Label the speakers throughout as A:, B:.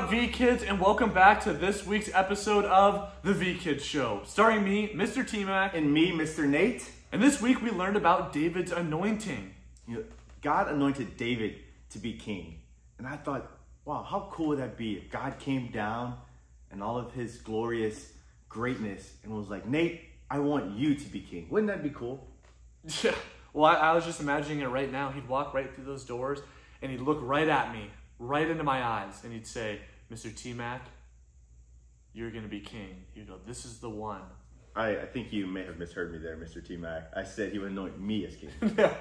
A: up, V-Kids, and welcome back to this week's episode of The V-Kids Show, starring me, Mr. T-Mac.
B: And me, Mr. Nate.
A: And this week we learned about David's anointing.
B: God anointed David to be king. And I thought, wow, how cool would that be if God came down and all of his glorious greatness and was like, Nate, I want you to be king. Wouldn't that be cool?
A: Yeah. Well, I was just imagining it right now. He'd walk right through those doors and he'd look right at me, right into my eyes, and he'd say, Mr. T-Mac, you're going to be king. He'd go, this is the one.
B: I think you may have misheard me there, Mr. T-Mac. I said he would anoint me as king.
A: Yeah.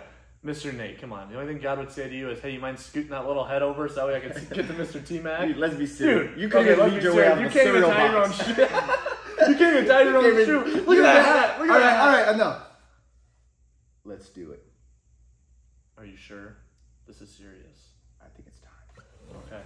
A: Mr. Nate, come on. The only thing God would say to you is, hey, you mind scooting that little head over so that way I can get to Mr. T-Mac?
B: Dude, let's be serious.
A: Dude,
B: you couldn't even lead your way out of the cereal box.
A: You can't even tie your own shoe. Look at that hat. Look at that hat.
B: All right, enough. Let's do it.
A: Are you sure? This is serious.
B: I think it's time.
A: Okay.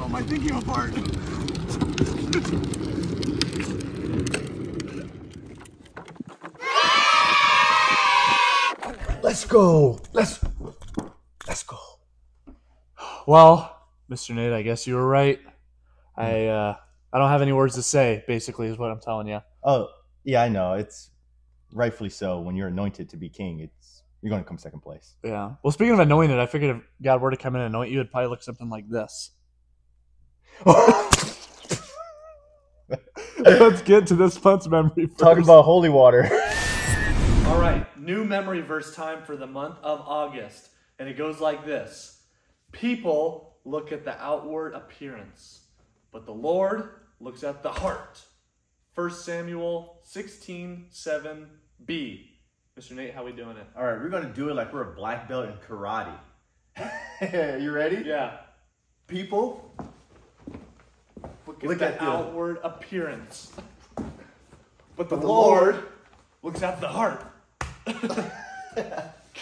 B: Oh, my thing came apart. Let's go. Let's go.
A: Well, Mr. Nate, I guess you were right. I don't have any words to say, basically, is what I'm telling you.
B: Oh, yeah, I know. It's rightfully so. When you're anointed to be king, you're going to come second place.
A: Yeah. Well, speaking of anointed, I figured if God were to come in and anoint you, it'd probably look something like this. Let's get to this month's memory first.
B: Talking about holy water.
A: All right, new memory verse time for the month of August. And it goes like this. People look at the outward appearance, but the Lord looks at the heart. 1 Samuel 16:7b. Mr. Nate, how we doing it?
B: All right, we're going to do it like we're a black belt in karate. You ready?
A: Yeah.
B: People
A: look at the outward appearance, but the Lord looks at the heart. Okay,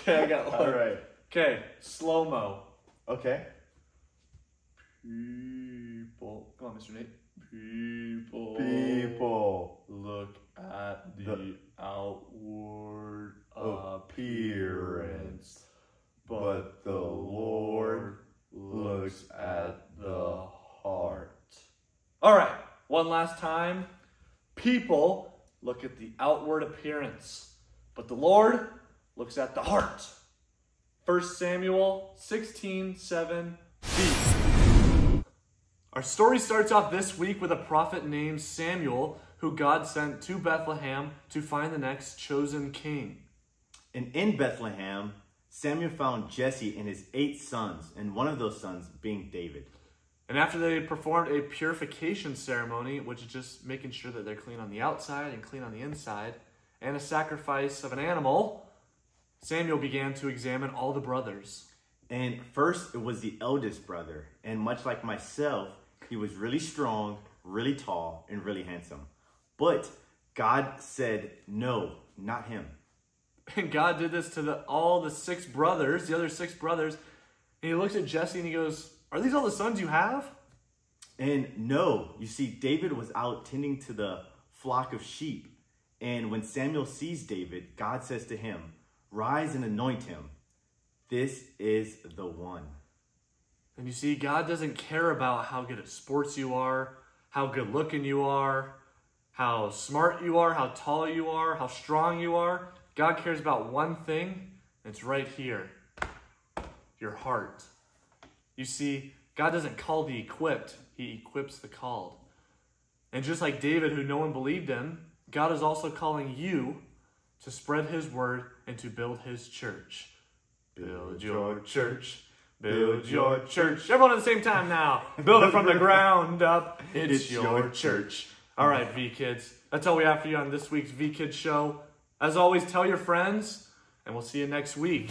A: I got one.
B: All right.
A: Okay, slow-mo.
B: Okay.
A: People. Come on, Mr. Nate. People look at the outward appearance, but the Lord looks at the heart. All right, one last time. People look at the outward appearance, but the Lord looks at the heart. 1 Samuel 16:7b. Our story starts off this week with a prophet named Samuel, who God sent to Bethlehem to find the next chosen king.
B: And in Bethlehem, Samuel found Jesse and his 8 sons, and one of those sons being David.
A: And after they performed a purification ceremony, which is just making sure that they're clean on the outside and clean on the inside, and a sacrifice of an animal, Samuel began to examine all the brothers.
B: And first, it was the eldest brother. And much like myself, he was really strong, really tall, and really handsome. But God said, no, not him.
A: And God did this to all the 6 brothers, the other 6 brothers. And he looks at Jesse and he goes, are these all the sons you have?
B: And no, you see, David was out tending to the flock of sheep. And when Samuel sees David, God says to him, rise and anoint him. This is the one.
A: And you see, God doesn't care about how good at sports you are, how good looking you are, how smart you are, how tall you are, how strong you are. God cares about one thing, and it's right here, your heart. You see, God doesn't call the equipped, he equips the called. And just like David, who no one believed in, God is also calling you to spread his word and to build his church. Build your church. Build your church. Everyone at the same time now. Build it from the ground up. It's your church. All right, V-Kids. That's all we have for you on this week's V-Kids show. As always, tell your friends, and we'll see you next week.